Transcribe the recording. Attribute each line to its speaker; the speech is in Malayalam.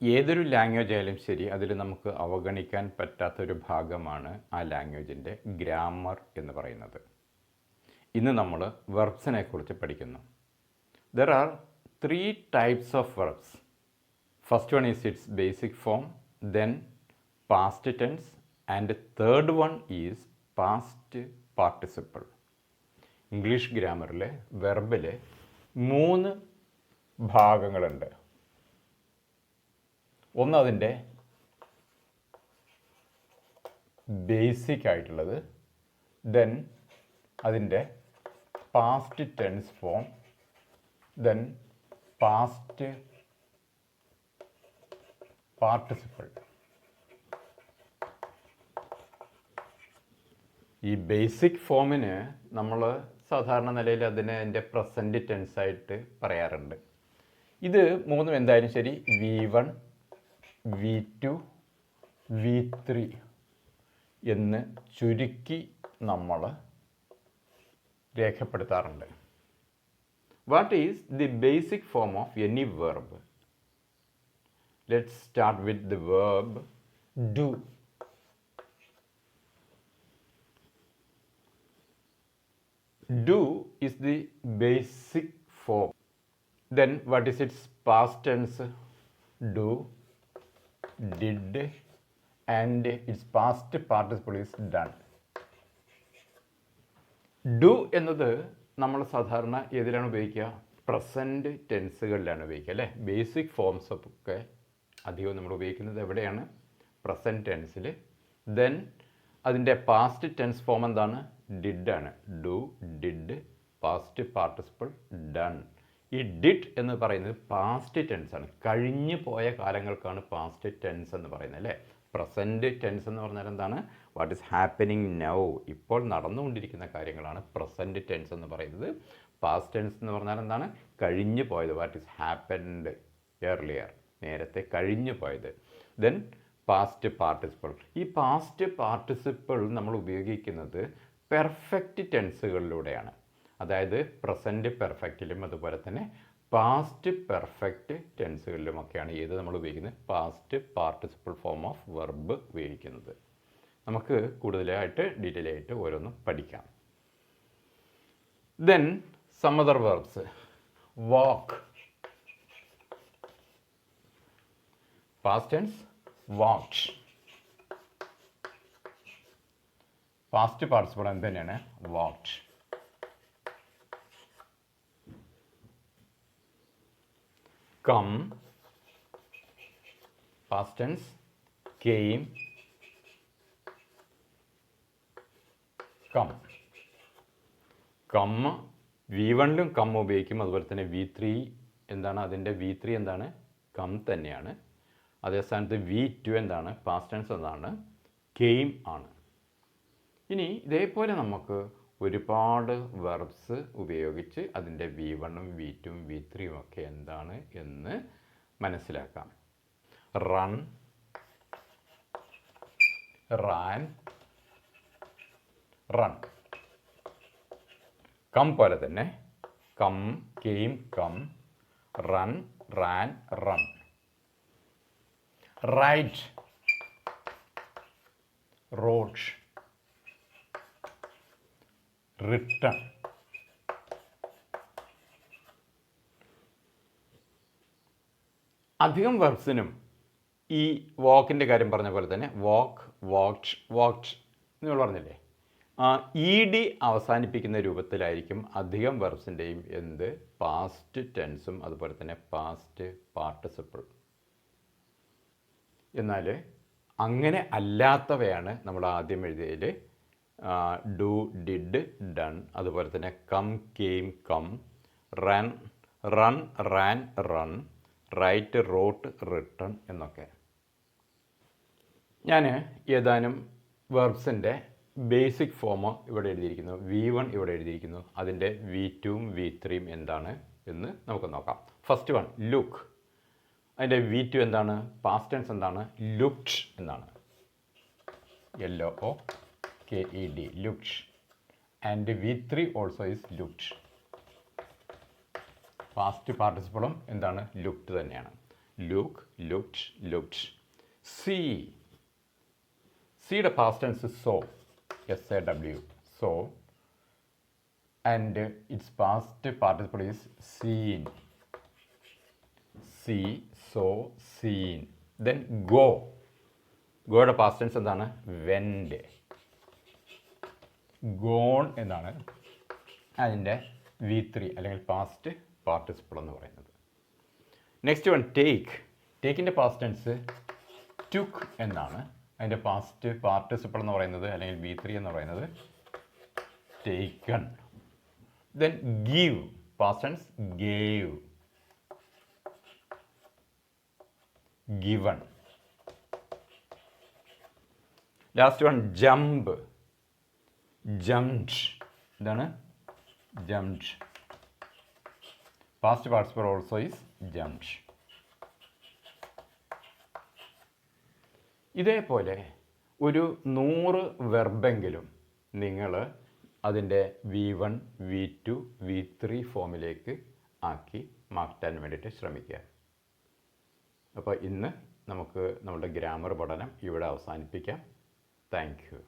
Speaker 1: ഏതൊരു ലാംഗ്വേജ് ആയാലും ശരി, അതിൽ നമുക്ക് അവഗണിക്കാൻ പറ്റാത്തൊരു ഭാഗമാണ് ആ ലാംഗ്വേജിൻ്റെ ഗ്രാമർ എന്ന് പറയുന്നത്. ഇന്ന് നമ്മൾ വെർബ്സിനെ കുറിച്ച് പഠിക്കുന്നു. There are 3 types of verbs. First one is its basic form, then past tense, and third one is past participle. English ഗ്രാമറിലെ വെർബിലെ 3 ഭാഗങ്ങളുണ്ട്. ഒന്ന് അതിൻ്റെ ബേസിക് ആയിട്ടുള്ളത്, ദെൻ അതിൻ്റെ past tense form, then past participle. ഈ ബേസിക് ഫോമിന് നമ്മൾ സാധാരണ നിലയിൽ അതിൻ്റെ പ്രസൻറ്റ് ടെൻസായിട്ട് പറയാറുണ്ട്. ഇത് മൂന്നും എന്തായാലും ശരി V1, V2, V3 എന്ന് ചുരുക്കി നമ്മൾ രേഖപ്പെടുത്താറുണ്ട്. What is the basic form of any verb? Let's start with the verb do. Do is the basic form. Then what is its past tense? Do, did, and its past participle is done. Do എന്നത് നമ്മൾ സാധാരണ ഏതിലാണ് ഉപയോഗിക്കുക? പ്രസൻറ്റ് ടെൻസുകളിലാണ് ഉപയോഗിക്കുക, അല്ലേ? ബേസിക് ഫോംസ് ഒക്കെ അധികവും നമ്മൾ ഉപയോഗിക്കുന്നത് എവിടെയാണ്? പ്രസൻറ്റ് ടെൻസിൽ. ദെൻ അതിൻ്റെ പാസ്റ്റ് ടെൻസ് ഫോം എന്താണ്? ഡിഡ് ആണ്. Do, did, past participle done. ഈ ഡിഡ് എന്ന് പറയുന്നത് പാസ്റ്റ് ടെൻസ് ആണ്. കഴിഞ്ഞു പോയ കാലങ്ങൾക്കാണ് പാസ്റ്റ് ടെൻസ് എന്ന് പറയുന്നത്, അല്ലേ? പ്രസൻറ്റ് ടെൻസ് എന്ന് പറഞ്ഞാൽ എന്താണ്? വാട്ട് ഈസ് ഹാപ്പനിങ് നൗ, ഇപ്പോൾ നടന്നുകൊണ്ടിരിക്കുന്ന കാര്യങ്ങളാണ് പ്രസൻറ്റ് ടെൻസ് എന്ന് പറയുന്നത്. പാസ്റ്റ് ടെൻസ് എന്ന് പറഞ്ഞാൽ എന്താണ്? കഴിഞ്ഞു പോയത്. വാട്ട് ഈസ് ഹാപ്പൻഡ് എർലിയർ, നേരത്തെ കഴിഞ്ഞു പോയത്. Then past participle. ഈ പാസ്റ്റ് പാർട്ടിസിപ്പിൾ നമ്മൾ ഉപയോഗിക്കുന്നത് പെർഫെക്റ്റ് ടെൻസുകളിലൂടെയാണ്. അതായത് പ്രസൻറ്റ് പെർഫെക്റ്റിലും അതുപോലെ തന്നെ പാസ്റ്റ് പെർഫെക്റ്റ് ടെൻസുകളിലുമൊക്കെയാണ് ഏത് നമ്മൾ ഉപയോഗിക്കുന്നത്? Past participle form of verb ഉപയോഗിക്കുന്നത്. നമുക്ക് കൂടുതലായിട്ട് ഡീറ്റെയിൽ ആയിട്ട് ഓരോന്നും പഠിക്കാം. Then some other verbs. Walk, past tense walked. Past participle എന്ത് തന്നെയാണ്? Walked. Come, past tense came, come. come V1ലും കം ഉപയോഗിക്കും. അതുപോലെ തന്നെ V3 എന്താണ്? അതിൻ്റെ V3 എന്താണ്? കം തന്നെയാണ്. അതേ സ്ഥാനത്ത് V2 എന്താണ്? പാസ്റ്റ് ടെൻസ് എന്താണ്? കെയിം ആണ്. ഇനി ഇതേപോലെ നമുക്ക് ഒരുപാട് വെർബ്സ് ഉപയോഗിച്ച് അതിൻ്റെ V1ഉം V2ഉം V3ഉം ഒക്കെ എന്താണ് എന്ന് മനസ്സിലാക്കാം. Run, ran, run. കം പോലെ തന്നെ come, came, come, run, ran, run. Write, wrote, written. അധികം വെർബ്സിനും ഈ വാക്കിൻ്റെ കാര്യം പറഞ്ഞ പോലെ തന്നെ വാക്ക്, വാക്ക്ഡ്, വാക്ക്ഡ് നിങ്ങൾ പറഞ്ഞില്ലേ, ഇ ഡി അവസാനിപ്പിക്കുന്ന രൂപത്തിലായിരിക്കും അധികം വെർബ്സിൻ്റെയും എന്ത്? പാസ്റ്റ് ടെൻസും അതുപോലെ തന്നെ പാസ്റ്റ് പാർട്ടിസിപ്പിൾ. എന്നാൽ അങ്ങനെ അല്ലാത്തവയാണ് നമ്മൾ ആദ്യം എഴുതിയതിൽ ഡു, ഡിഡ്, ഡൺ, അതുപോലെ തന്നെ come, came, come, run, run, ran, run, write, wrote, written എന്നൊക്കെ. ഞാൻ ഏതാനും വെർബ്സിൻ്റെ ബേസിക് ഫോം ഇവിടെ എഴുതിയിരിക്കുന്നു. V1 ഇവിടെ എഴുതിയിരിക്കുന്നു. അതിൻ്റെ V2ഉം V3ഉം എന്താണ് എന്ന് നമുക്ക് നോക്കാം. First one look. അതിൻ്റെ V2 എന്താണ്? പാസ്റ്റ് ടെൻസ് എന്താണ്? ലുക്ക്ഡ് എന്നാണ്. LOOKED, looked. And V3 also is looked. Past പാർട്ടിസിപ്പിളും എന്താണ്? ലുക്ക്ഡ് തന്നെയാണ്. look, looked, looked. See. Seeയുടെ past tense saw. S-A-W. Saw. And its past participle is seen. See, saw, seen. Then go. ഗോയുടെ പാസ്റ്റ് ടെൻസ് എന്താണ്? വെൻഡ്. ഗോൺ എന്നാണ് അതിൻ്റെ V3 അല്ലെങ്കിൽ പാസ്റ്റ് പാർട്ടിസിപ്പിൾ എന്ന് പറയുന്നത്. Next one take. ടേക്കിൻ്റെ പാസ്റ്റ് ടെൻസ് ടുക്ക് എന്നാണ്. അതിൻ്റെ പാസ്റ്റ് പാർട്ടിസിപ്പിൾ എന്ന് പറയുന്നത് അല്ലെങ്കിൽ V3 എന്ന് പറയുന്നത് taken. Then give. Past tense gave. Given. Last one jump. Jumped. എന്താണ്? Jumped. Past participle also is jumped. ഇതേപോലെ ഒരു 100 വെർബെങ്കിലും നിങ്ങൾ അതിൻ്റെ V1, V2, V3 ഫോമിലേക്ക് ആക്കി മാറ്റാൻ വേണ്ടിയിട്ട് ശ്രമിക്കുക. അപ്പോൾ ഇന്ന് നമുക്ക് നമ്മുടെ ഗ്രാമർ പഠനം ഇവിടെ അവസാനിപ്പിക്കാം. Thank you.